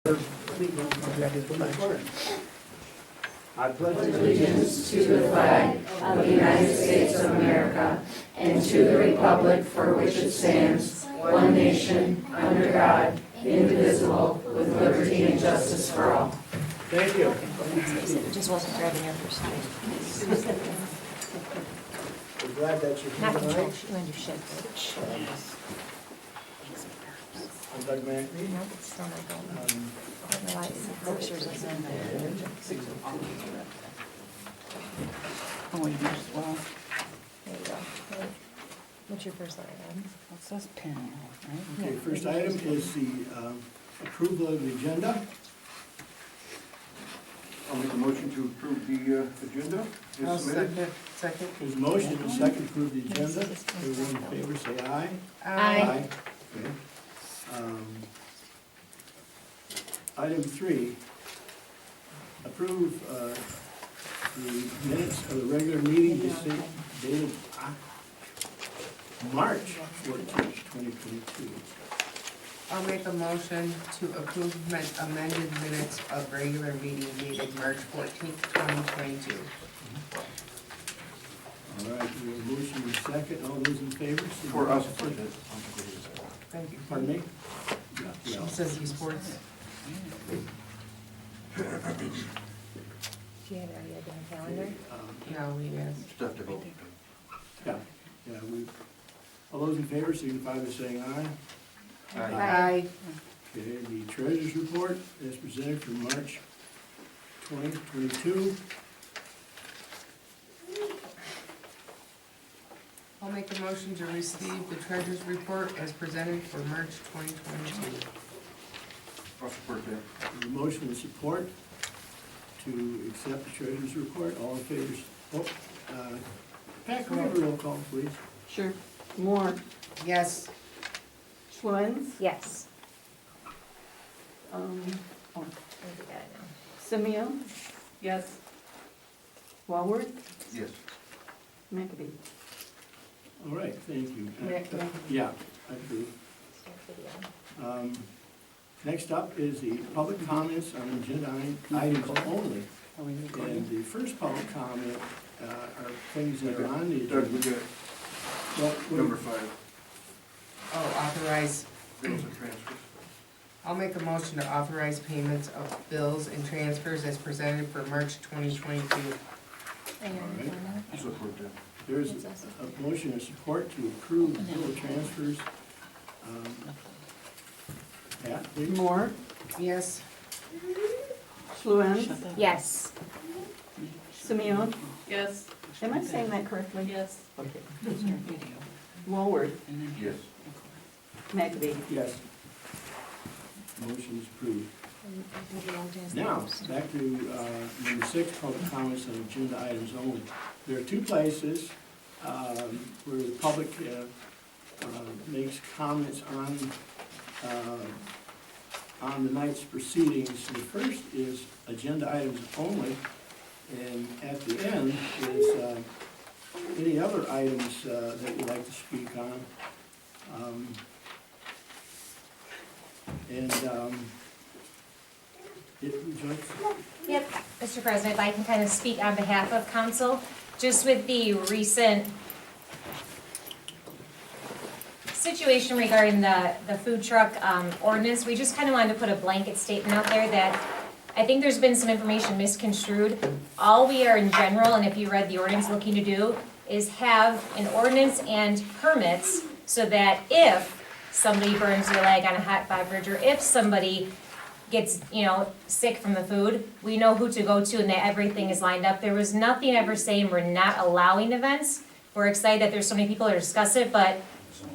I pledge allegiance to the flag of the United States of America and to the republic for which it stands, one nation, under God, indivisible, with liberty and justice for all. Thank you. It just wasn't grabbing your first time. We're glad that you're Not here control, tonight. she went to shift. I'm Doug Mackey. No, it's still not going. I don't know why it's pictures of them. Oh, you as well. There you go. What's your first letter, Adam? What's this pen, right? Okay, first item is the approval of the agenda. I'll make a motion to approve the agenda as submitted. Second. There's a motion and a second to approve the agenda. Everyone in favor, say aye. Aye. Okay. Item 3, approve the minutes of the regular meeting dated March 14th, 2022. I'll make a motion to approve amended minutes of regular meeting dated March 14th, 2022. All right, we have a motion and a second. All those in favor? say For aye. us. Thank you. Pardon me? Yeah. He says he supports. Do you have it already on the calendar? No, he is. Stuff to vote. Yeah, all those in favor signify by saying aye. Aye. Okay, the treasurer's report is presented for March 2022. I'll make a motion to receive the treasurer's report as presented for March 2022. I'll support that. The motion and support to accept the treasurer's report. All in favor? Pat, can we have a roll call, please? Sure. Moore, Yes. Schwens, Yes. oh, I think we got it now. Simeon. Yes. Walworth, Yes. McAbey. All right, thank you. Mackey. Yeah, I approve. Start video. Next up is the public comments on agenda items only. Are we And recording? the first public comment are things that are on the Doug, we agenda. got Well, number 5, Oh, authorize. bills and transfers. I'll make a motion to authorize payments of bills and transfers as presented for March 2022. And you're on the All right. calendar? Support that. There's a motion and support to approve the bill transfers. Pat, please? Moore, Yes. Schwens, Yes. Simeon. Yes. Am I saying that correctly? Yes. Okay. Walworth, Yes. McAbey. Yes. Motion is approved. Maybe I'll just- Now, back to number 6, public comments on agenda items only. There are 2 places where the public makes comments on the night's proceedings. The first is agenda items only, and at the end is any other items that you'd like to speak on. Would you like to- Yep, Mr. President, if I can kind of speak on behalf of council, just with the recent situation regarding the food truck ordinance, we just kind of wanted to put a blanket statement out there that I think there's been some information misconstrued. All we are in general, and if you read the ordinance looking to do, is have an ordinance and permits so that if somebody burns their leg on a hot beverage, or if somebody gets, sick from the food, we know who to go to and that everything is lined up. There was nothing ever saying we're not allowing events. We're excited that there's so many people to discuss it, but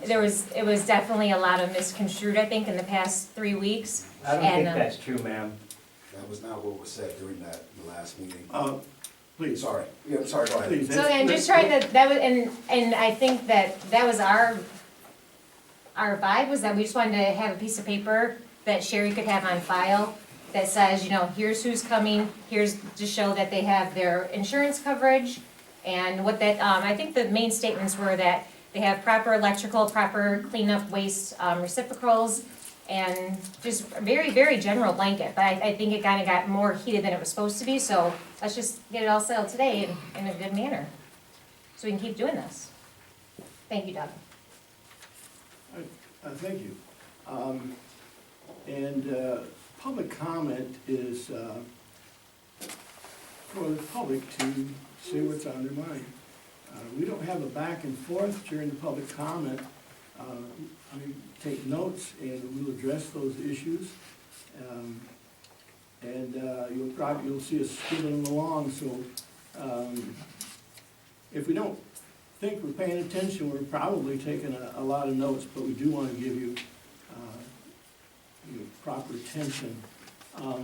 it was definitely a lot of misconstrued, I think, in the past 3 weeks. I don't think And, that's true, ma'am. That was not what was said during the last meeting. Please. Sorry, yeah, sorry, go ahead. Please. So, and just trying to, that was, and I think that was our vibe, was that we just wanted to have a piece of paper that Sherry could have on file that says, here's who's coming, here's to show that they have their insurance coverage, and what that, I think the main statements were that they have proper electrical, proper cleanup waste receptacles, And just a very, very general blanket, but I think it kind of got more heated than it was supposed to be, so let's just get it all settled today in a good manner. So we can keep doing this. Thank you, Doug. Thank you. Public comment is for the public to say what's on their mind. We don't have a back and forth during the public comment. We take notes and we'll address those issues. You'll see us skipping them along, so if we don't think we're paying attention, we're probably taking a lot of notes, but we do want to give you proper attention. Now,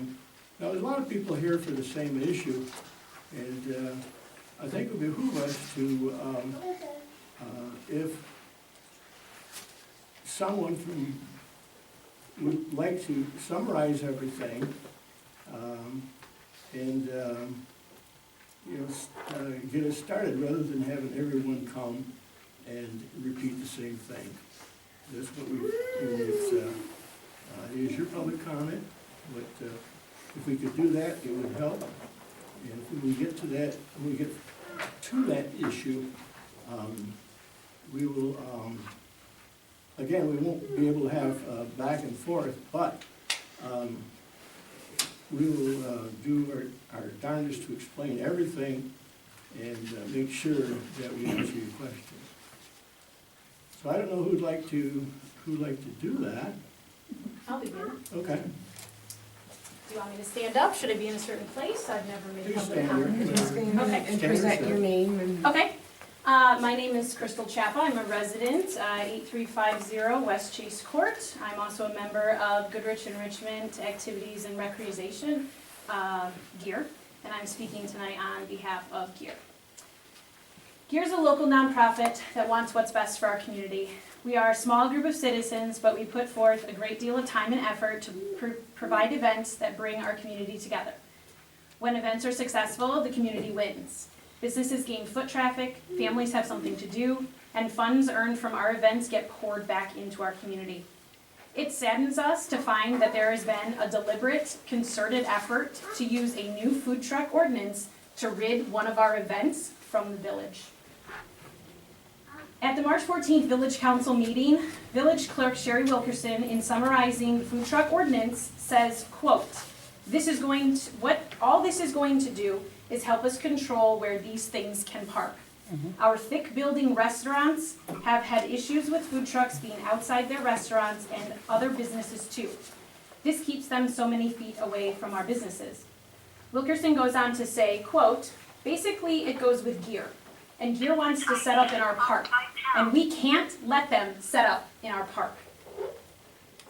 there's a lot of people here for the same issue, and I think it would behoove us to, if someone would like to summarize everything, get us started rather than having everyone come and repeat the same thing. That's what we do. It is your public comment, but if we could do that, it would help. And if we get to that issue, we will, again, we won't be able to have back and forth, but we will do our darndest to explain everything and make sure that we answer your questions. So I don't know who'd like to do that. I'll begin. Okay. Do you want me to stand up? Should I be in a certain place? I've never made You public stand here. comment. Just stand Okay. and present your name and. Okay. My name is Crystal Chapa. I'm a resident, 8350 West Chase Court. I'm also a member of Goodrich Enrichment Activities and Recreation, GEAR, and I'm speaking tonight on behalf of GEAR. GEAR is a local nonprofit that wants what's best for our community. We are a small group of citizens, but we put forth a great deal of time and effort to provide events that bring our community together. When events are successful, the community wins. Businesses gain foot traffic, families have something to do, and funds earned from our events get poured back into our community. It saddens us to find that there has been a deliberate, concerted effort to use a new food truck ordinance to rid one of our events from the village. At the March 14th Village Council meeting, Village Clerk Sherry Wilkerson, in summarizing the food truck ordinance, says, quote, all this is going to do is help us control where these things can park. Our thick building restaurants have had issues with food trucks being outside their restaurants and other businesses too. This keeps them so many feet away from our businesses. Wilkerson goes on to say, quote, basically it goes with GEAR, and GEAR wants to set up in our park, and we can't let them set up in our park.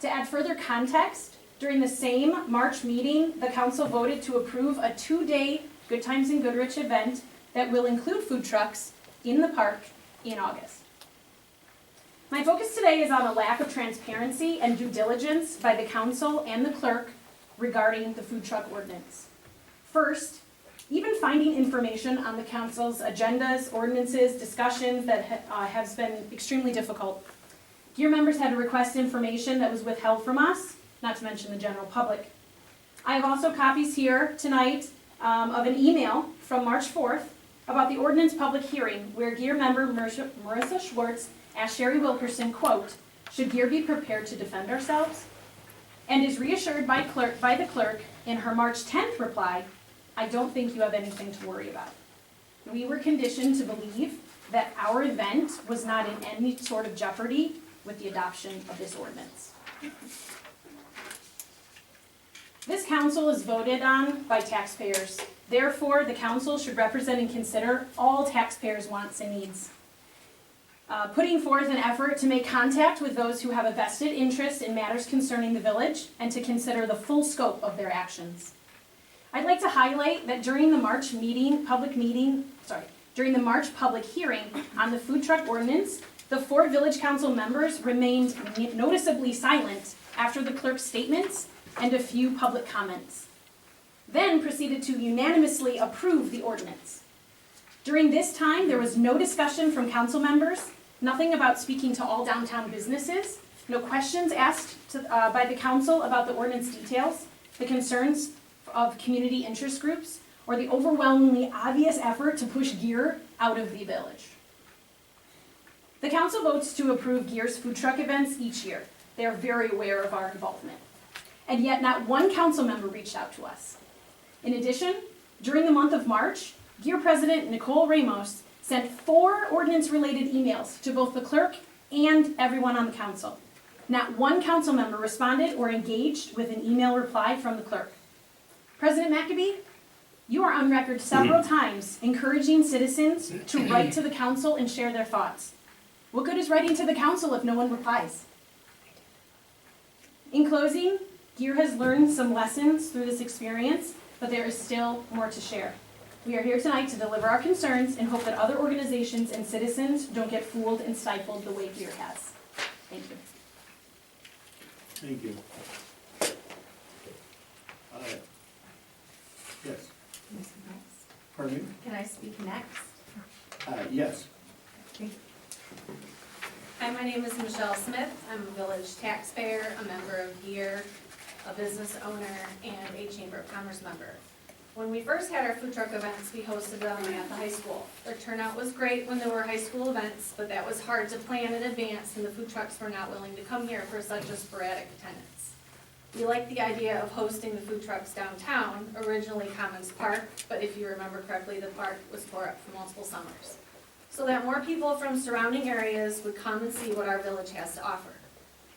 To add further context, during the same March meeting, the council voted to approve a 2-day Good Times in Goodrich event that will include food trucks in the park in August. My focus today is on a lack of transparency and due diligence by the council and the clerk regarding the food truck ordinance. First, even finding information on the council's agendas, ordinances, discussions that has been extremely difficult. GEAR members had to request information that was withheld from us, not to mention the general public. I have also copies here tonight of an email from March 4th about the ordinance public hearing where GEAR member Marissa Schwartz asked Sherry Wilkerson, quote, should GEAR be prepared to defend ourselves? And is reassured by the clerk in her March 10th reply, I don't think you have anything to worry about. We were conditioned to believe that our event was not in any sort of jeopardy with the adoption of this ordinance. This council is voted on by taxpayers. Therefore, the council should represent and consider all taxpayers' wants and needs. Putting forth an effort to make contact with those who have a vested interest in matters concerning the village and to consider the full scope of their actions. I'd like to highlight that during the March public hearing on the food truck ordinance, the 4 village council members remained noticeably silent after the clerk's statements and a few public comments, then proceeded to unanimously approve the ordinance. During this time, there was no discussion from council members, nothing about speaking to all downtown businesses, No questions asked by the council about the ordinance details, the concerns of community interest groups, or the overwhelmingly obvious effort to push Gear out of the village. The council votes to approve Gear's food truck events each year. They are very aware of our involvement. And yet not one council member reached out to us. In addition, during the month of March, Gear President Nicole Ramos sent 4 ordinance-related emails to both the clerk and everyone on the council. Not one council member responded or engaged with an email reply from the clerk. President McAbee, you are on record several times encouraging citizens to write to the council and share their thoughts. What good is writing to the council if no one replies? In closing, Gear has learned some lessons through this experience, but there is still more to share. We are here tonight to deliver our concerns and hope that other organizations and citizens don't get fooled and stifled the way Gear has. Thank you. Thank you. Yes, pardon me? Can I speak next? Yes. Hi, my name is Michelle Smith. I'm a village taxpayer, a member of Gear, a business owner, and a Chamber of Commerce member. When we first had our food truck events, we hosted them at the high school. The turnout was great when there were high school events, but that was hard to plan in advance, and the food trucks were not willing to come here for such a sporadic attendance. We liked the idea of hosting the food trucks downtown, originally Commons Park, but if you remember correctly, the park was tore up for multiple summers, so that more people from surrounding areas would come and see what our village has to offer.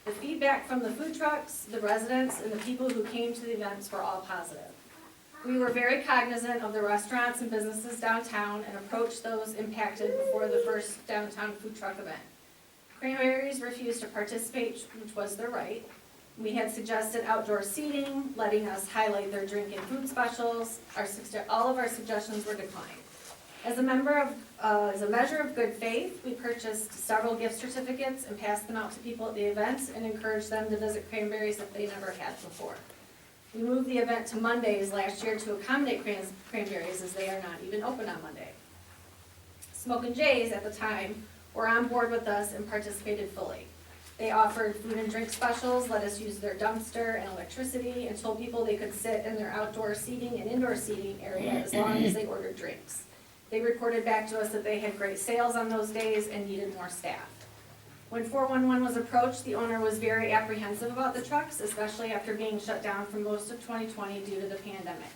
The feedback from the food trucks, the residents, and the people who came to the events were all positive. We were very cognizant of the restaurants and businesses downtown and approached those impacted before the first downtown food truck event. Cranberries refused to participate, which was their right. We had suggested outdoor seating, letting us highlight their drink and food specials. All of our suggestions were declined. As a measure of good faith, we purchased several gift certificates and passed them out to people at the events and encouraged them to visit Cranberries if they never had before. We moved the event to Mondays last year to accommodate Cranberries, as they are not even open on Monday. Smokin' Jays at the time were on board with us and participated fully. They offered food and drink specials, let us use their dumpster and electricity, and told people they could sit in their outdoor seating and indoor seating area as long as they ordered drinks. They reported back to us that they had great sales on those days and needed more staff. When 411 was approached, the owner was very apprehensive about the trucks, especially after being shut down for most of 2020 due to the pandemic.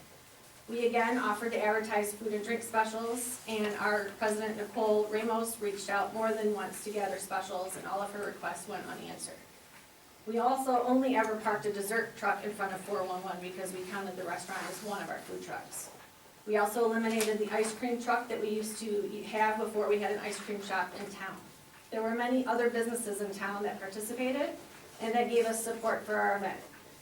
We again offered to advertise food and drink specials, and our president, Nicole Ramos, reached out more than once to gather specials, and all of her requests went unanswered. We also only ever parked a dessert truck in front of 411 because we counted the restaurant as one of our food trucks. We also eliminated the ice cream truck that we used to have before we had an ice cream shop in town. There were many other businesses in town that participated and that gave us support for our event.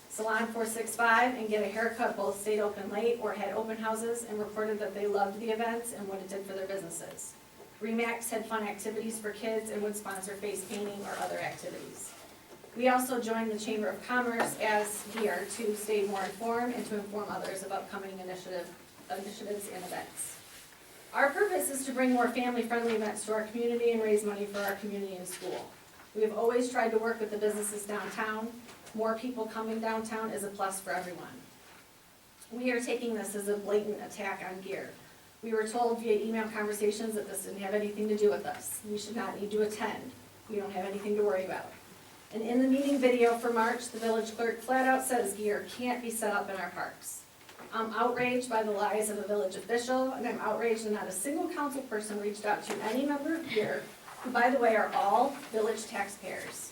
Salon 465 and Get a Haircut both stayed open late or had open houses and reported that they loved the events and what it did for their businesses. Remax had fun activities for kids and would sponsor face painting or other activities. We also joined the Chamber of Commerce as Gear to stay more informed and to inform others of upcoming initiatives and events. Our purpose is to bring more family-friendly events to our community and raise money for our community and school. We have always tried to work with the businesses downtown. More people coming downtown is a plus for everyone. We are taking this as a blatant attack on Gear. We were told via email conversations that this didn't have anything to do with us. We should not need to attend. We don't have anything to worry about. And in the meeting video for March, the village clerk flat out says Gear can't be set up in our parks. I'm outraged by the lies of a village official, and I'm outraged that not a single council person reached out to any member of Gear, who by the way are all village taxpayers.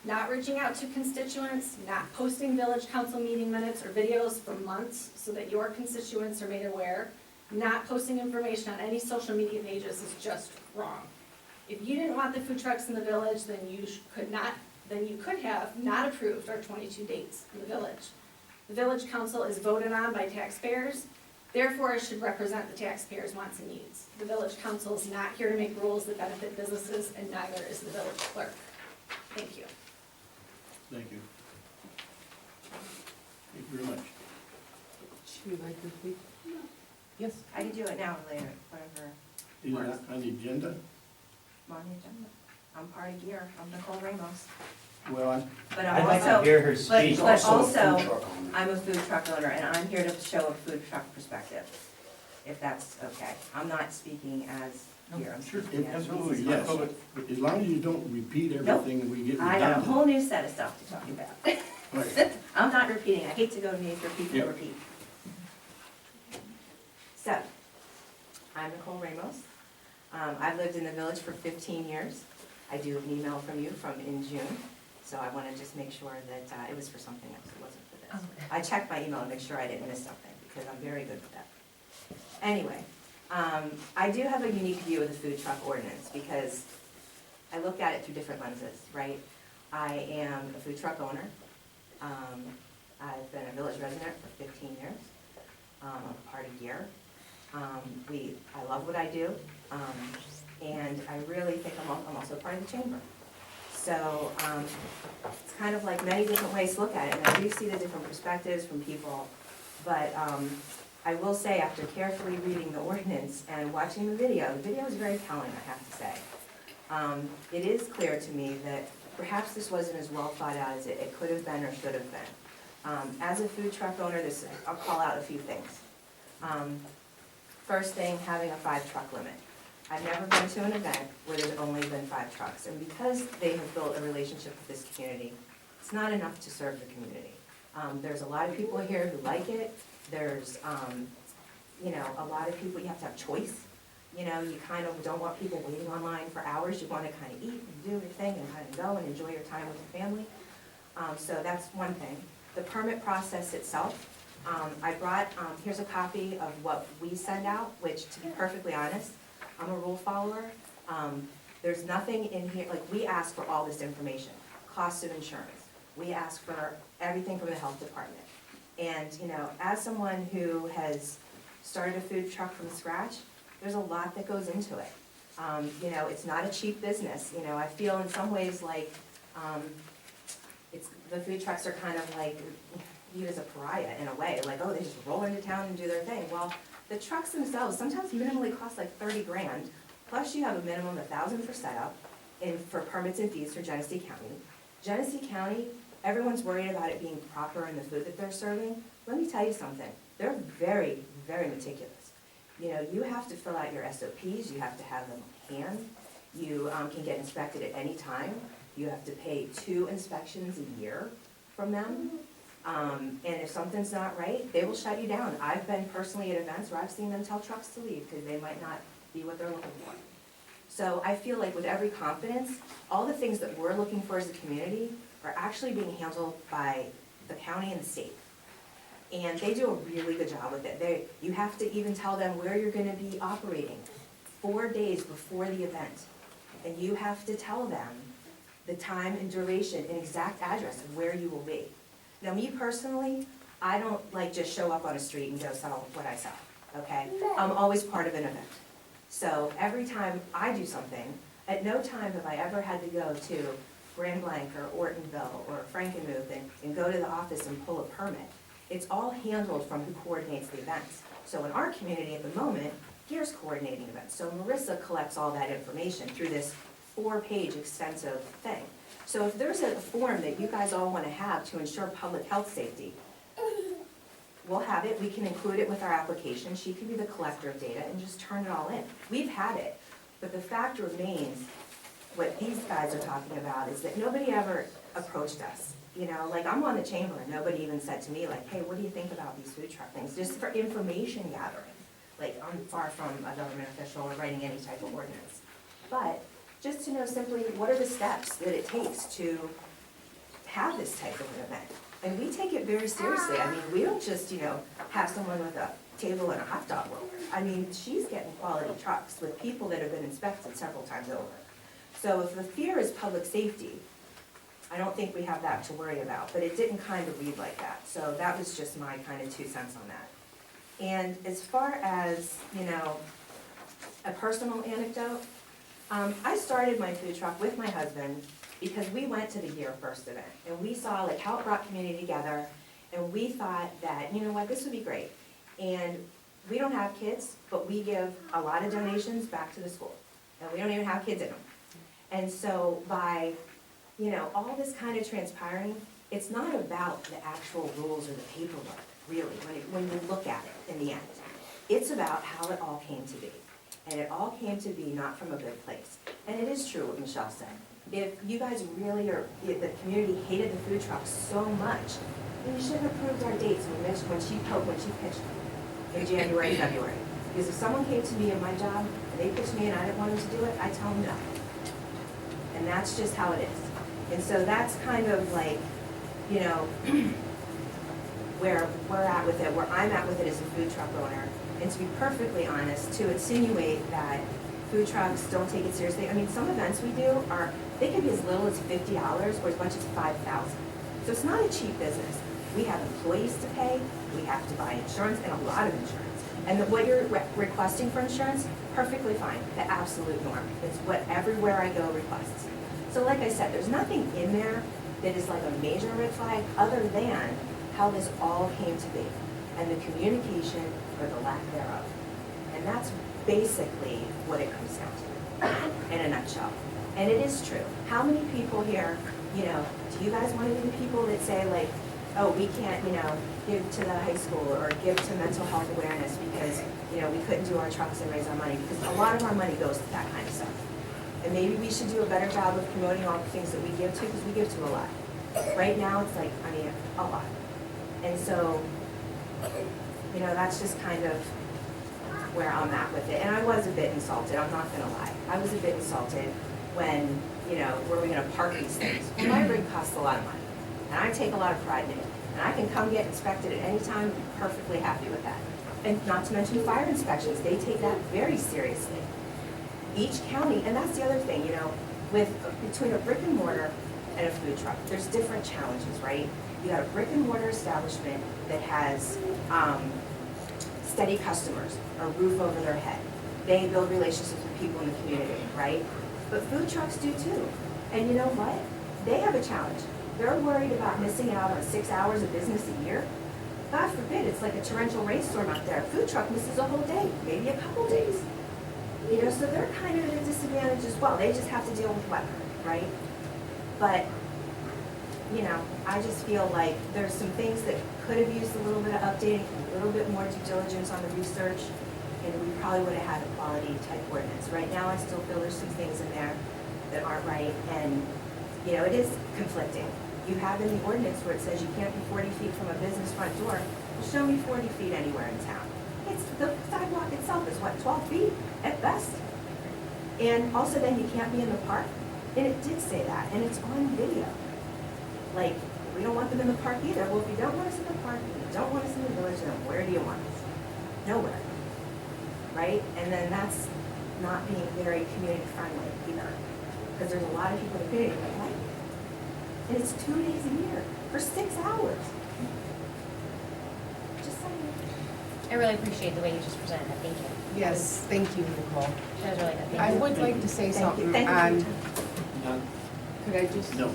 Not reaching out to constituents, not posting village council meeting minutes or videos for months so that your constituents are made aware, not posting information on any social media pages is just wrong. If you didn't want the food trucks in the village, then you could have not approved our 22 dates in the village. The village council is voted on by taxpayers, therefore it should represent the taxpayers' wants and needs. The village council is not here to make rules that benefit businesses, and neither is the village clerk. Thank you. Thank you. Thank you very much. She would like to speak? Yes. I can do it now or later, whatever. Is it on the agenda? I'm on the agenda. I'm part of Gear. I'm Nicole Ramos. Well, But I'd I'm like to also, hear her but, speak. but Also a also, food truck owner. I'm a food truck owner, and I'm here to show a food truck perspective, if that's okay. I'm not speaking as here, I'm sure, speaking as absolutely, Mrs. yes. Hussle. But as long as you don't repeat everything and we get I got a redundant. whole new set of stuff to talk about. Right. I'm not repeating, I hate to go to meetings for people Yeah. to repeat. So, I'm Nicole Ramos. I've lived in the village for 15 years. I do have an email from you from in June, so I want to just make sure that it was for something else, it wasn't for this. Okay. I checked my email to make sure I didn't miss something, because I'm very good with that. Anyway, I do have a unique view of the food truck ordinance, because I look at it through different lenses, right? I am a food truck owner. I've been a village resident for 15 years, part a year. I love what I do, and I really think I'm also part of the chamber. So it's kind of like many different ways to look at it, and I do see the different perspectives from people. But I will say, after carefully reading the ordinance and watching the video is very telling, I have to say. It is clear to me that perhaps this wasn't as well thought out as it could have been or should have been. As a food truck owner, I'll call out a few things. First thing, having a 5-truck limit. I've never been to an event where there's only been 5 trucks, and because they have built a relationship with this community, it's not enough to serve the community. There's a lot of people here who like it. There's, a lot of people, you have to have choice. You kind of don't want people waiting online for hours. You want to kind of eat and do your thing and kind of go and enjoy your time with your family. So that's one thing. The permit process itself. I brought, here's a copy of what we send out, which, to be perfectly honest, I'm a rule follower. There's nothing in here, like, we ask for all this information, cost of insurance. We ask for everything from the health department. And, as someone who has started a food truck from scratch, there's a lot that goes into it. It's not a cheap business. I feel in some ways like the food trucks are kind of like viewed as a pariah in a way, like, oh, they just roll into town and do their thing. Well, the trucks themselves sometimes minimally cost like 30 grand, plus you have a minimum of $1,000 for setup and for permits and fees for Genesee County. Genesee County, everyone's worried about it being proper in the food that they're serving. Let me tell you something, they're very, very meticulous. You have to fill out your SOPs, you have to have them on hand. You can get inspected at any time. You have to pay 2 inspections a year from them. And if something's not right, they will shut you down. I've been personally at events where I've seen them tell trucks to leave because they might not be what they're looking for. So I feel like with every confidence, all the things that we're looking for as a community are actually being handled by the county and the state. And they do a really good job with it. You have to even tell them where you're gonna be operating 4 days before the event. And you have to tell them the time and duration and exact address of where you will be. Now, me personally, I don't like just show up on a street and go sell what I sell, okay? I'm always part of an event. So every time I do something, at no time have I ever had to go to Grand Blanc or Ortonville or Frankenmuth and go to the office and pull a permit. It's all handled from who coordinates the events. So in our community at the moment, here's coordinating events. So Marissa collects all that information through this 4-page extensive thing. So if there's a form that you guys all want to have to ensure public health safety, we'll have it, we can include it with our application, she can be the collector of data and just turn it all in. We've had it, but the fact remains, what these guys are talking about is that nobody ever approached us. Like, I'm on the chamber and nobody even said to me, like, hey, what do you think about these food truck things? Just for information gathering. Like, I'm far from a government official or writing any type of ordinance. But just to know simply what are the steps that it takes to have this type of an event. And we take it very seriously. I mean, we don't just, have someone with a table and a hot dog roller. I mean, she's getting quality trucks with people that have been inspected several times over. So if the fear is public safety, I don't think we have that to worry about, but it didn't kind of read like that. So that was just my kind of 2 cents on that. And as far as, a personal anecdote, I started my food truck with my husband because we went to the Year First event and we saw like how it brought community together, and we thought that, you know what, this would be great. And we don't have kids, but we give a lot of donations back to the school, and we don't even have kids in them. And so by you know, all this kind of transpiring, it's not about the actual rules or the paperwork, really, when you look at it in the end. It's about how it all came to be. And it all came to be not from a good place. And it is true what Michelle said. If you guys really are, if the community hated the food trucks so much, then you shouldn't have approved our dates when she pitched in January, February. Because if someone came to me in my job, and they pitched me and I didn't want them to do it, I tell them no. And that's just how it is. And so that's kind of like, you know, where we're at with it, where I'm at with it as a food truck owner. And to be perfectly honest, to insinuate that food trucks don't take it seriously, I mean, some events we do are, they can be as little as $50 or as much as $5,000. So it's not a cheap business. We have employees to pay, we have to buy insurance, and a lot of insurance. And what you're requesting for insurance, perfectly fine, the absolute norm. It's what everywhere I go requests. So like I said, there's nothing in there that is like a major red flag other than how this all came to be and the communication or the lack thereof. And that's basically what it comes down to in a nutshell. And it is true. How many people here, you know, do you guys want to be the people that say like, oh, we can't, you know, give to the high school or give to mental health awareness because, you know, we couldn't do our trucks and raise our money, because a lot of our money goes to that kind of stuff. And maybe we should do a better job of promoting all the things that we give to, because we give to a lot. Right now, it's like, I mean, a lot. And so, you know, that's just kind of where I'm at with it. And I was a bit insulted, I'm not gonna lie. I was a bit insulted when, you know, where are we gonna park these things? Well, my rig costs a lot of money, and I take a lot of pride in it. And I can come get inspected at any time, and be perfectly happy with that. And not to mention fire inspections, they take that very seriously. Each county, and that's the other thing, you know, between a brick and mortar and a food truck, there's different challenges, right? You got a brick and mortar establishment that has steady customers, a roof over their head. They build relationships with people in the community, right? But food trucks do too. And you know what? They have a challenge. They're worried about missing out on 6 hours of business a year. God forbid, it's like a torrential rainstorm out there. A food truck misses a whole day, maybe a couple days. You know, so they're kind of at a disadvantage as well. They just have to deal with weather, right? But, you know, I just feel like there's some things that could have used a little bit of updating, a little bit more due diligence on the research, and we probably would have had a quality type ordinance. Right now, I still feel there's some things in there that aren't right, and, you know, it is conflicting. You have in the ordinance where it says you can't be 40 feet from a business front door. Well, show me 40 feet anywhere in town. It's, the sidewalk itself is what, 12 feet at best? And also then you can't be in the park. And it did say that, and it's on video. Like, we don't want them in the park either. Well, if you don't want us in the park, and you don't want us in the village, then where do you want us? Nowhere. Right? And then that's not being very community friendly either. Because there's a lot of people in the community that like it. And it's 2 days a year for 6 hours. Just saying. I really appreciate the way you just presented it, thank you. Yes, thank you, Nicole. That was really good, I thank you. would like to say Thank you. something Thank you. on, None? could I just? No.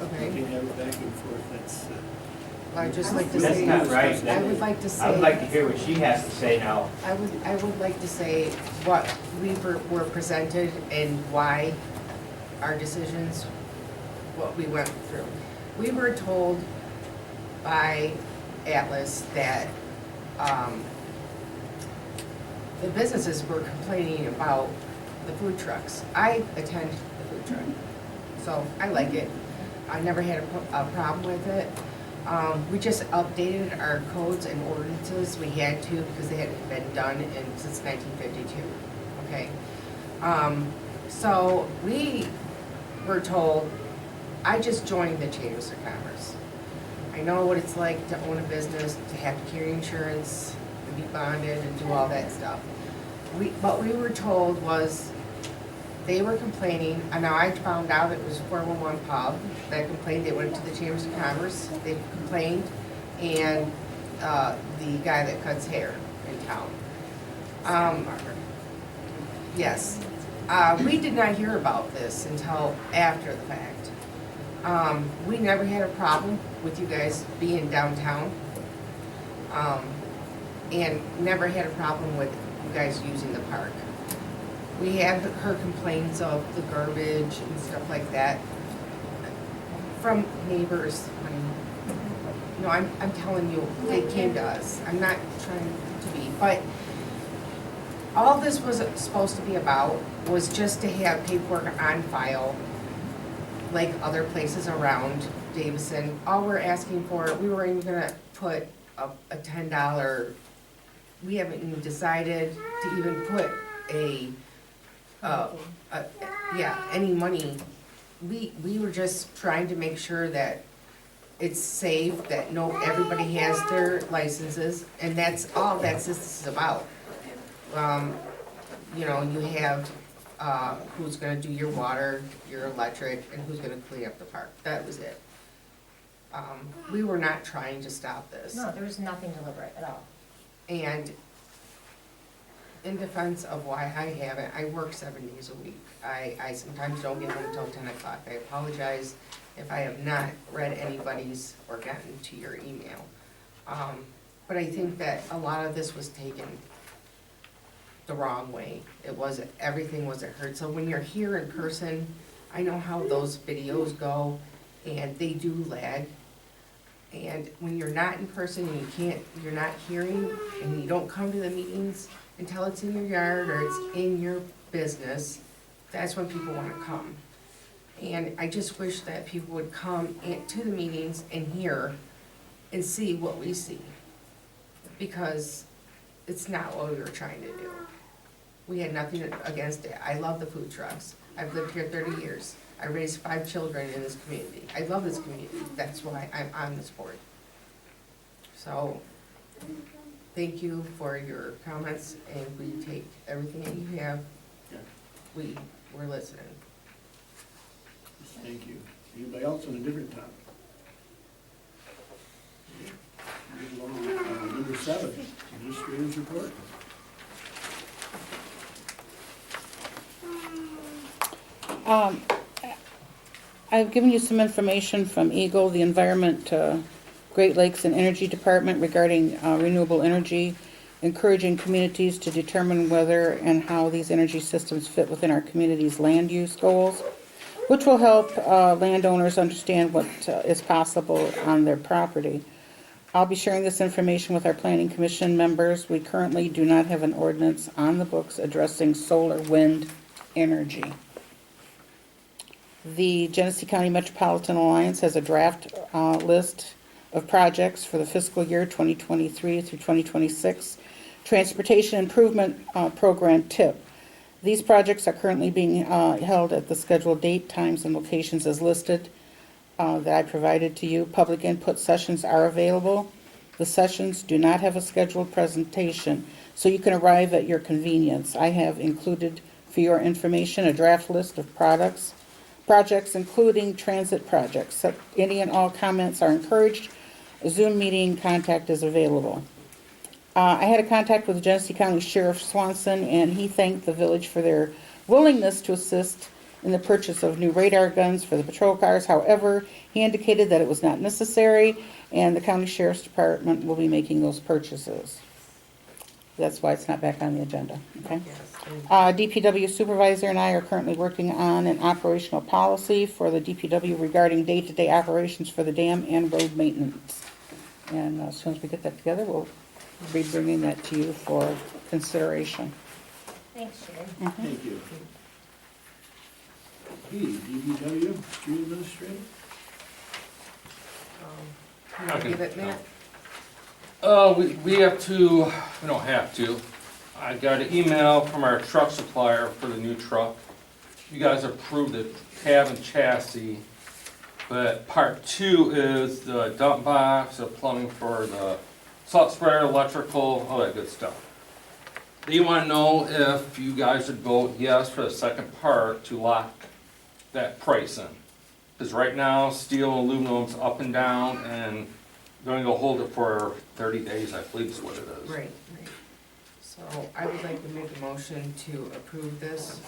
Okay. You can have it back and forth, that's, I'd just like to That's say. not right. I would like to say. I would like to hear what she has to say now. I would like to say what we were presented and why our decisions, what we went through. We were told by Atlas that the businesses were complaining about the food trucks. I attend the food truck, so I like it. I never had a problem with it. We just updated our codes and ordinances. We had to because they hadn't been done since 1952, okay? So we were told, I just joined the Chambers of Commerce. I know what it's like to own a business, to have to carry insurance, and be bonded, and do all that stuff. What we were told was, they were complaining, and now I found out it was 411 Pub that complained. They went to the Chambers of Commerce, they complained, and the guy that cuts hair in town. Yes. We did not hear about this until after the fact. We never had a problem with you guys being downtown, and never had a problem with you guys using the park. We have heard complaints of the garbage and stuff like that. from neighbors. No, I'm telling you, they came to us. I'm not trying to be, but all this was supposed to be about was just to have paperwork on file, like other places around Davison. All we're asking for, we were even gonna put a $10, we haven't even decided to even put any money. We were just trying to make sure that it's safe, that everybody has their licenses, and that's all this is about. You know, you have, who's gonna do your water, your electric, and who's gonna clean up the park. That was it. We were not trying to stop this. No, there was nothing deliberate at all. And in defense of why I haven't, I work 7 days a week. I sometimes don't get home until 10 o'clock. I apologize if I have not read anybody's or gotten to your email. But I think that a lot of this was taken the wrong way. Everything wasn't heard. So when you're here in person, I know how those videos go, and they do lag. And when you're not in person and you're not hearing, and you don't come to the meetings until it's in your yard or it's in your business, that's when people wanna come. And I just wish that people would come to the meetings and hear and see what we see. Because it's not what we were trying to do. We had nothing against it. I love the food trucks. I've lived here 30 years. I raised 5 children in this community. I love this community. That's why I'm on this board. So, thank you for your comments, and we take everything that you have. We're listening. Thank you. Anybody else on a different topic? Move along. Number 7, administrator's report. I've given you some information from Eagle, the Environment, Great Lakes and Energy Department regarding renewable energy, encouraging communities to determine whether and how these energy systems fit within our community's land use goals, which will help landowners understand what is possible on their property. I'll be sharing this information with our Planning Commission members. We currently do not have an ordinance on the books addressing solar wind energy. The Genesee County Metropolitan Alliance has a draft list of projects for the fiscal year 2023 through 2026 Transportation Improvement Program TIP. These projects are currently being held at the scheduled date, times, and locations as listed that I provided to you. Public input sessions are available. The sessions do not have a scheduled presentation, so you can arrive at your convenience. I have included for your information a draft list of projects, including transit projects. Any and all comments are encouraged. A Zoom meeting contact is available. I had a contact with Genesee County Sheriff Swanson, and he thanked the village for their willingness to assist in the purchase of new radar guns for the patrol cars. However, he indicated that it was not necessary, and the County Sheriff's Department will be making those purchases. That's why it's not back on the agenda, okay? DPW supervisor and I are currently working on an operational policy for the DPW regarding day-to-day operations for the dam and road maintenance. And as soon as we get that together, we'll be bringing that to you for consideration. Thanks, Sharon. Thank you. DPW, street administrator? You wanna give it, Matt? We don't have to. I got an email from our truck supplier for the new truck. You guys approved the cab and chassis, but part 2 is the dump box, the plumbing for the salt spreader, electrical, all that good stuff. They want to know if you guys would vote yes for the second part to lock that price in. Because right now, steel and aluminum's up and down, and they're going to hold it for 30 days, I believe is what it is. Right. So I would like to make a motion to approve this.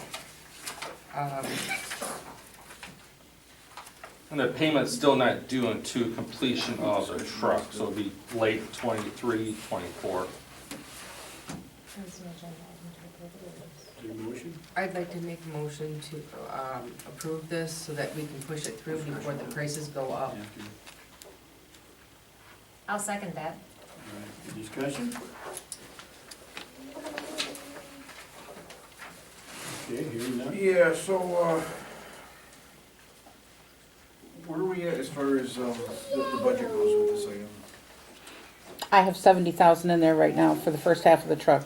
And the payment's still not due until completion of the truck, so it'll be late 23, 24. There's an agenda item to approve it. Is there a motion? I'd like to make a motion to approve this so that we can push it through before the prices go up. After. I'll second that. All right, any discussion? Okay, hearing none. Yeah, so, where are we at as far as, the budget goes with this item? I have 70,000 in there right now for the first half of the truck.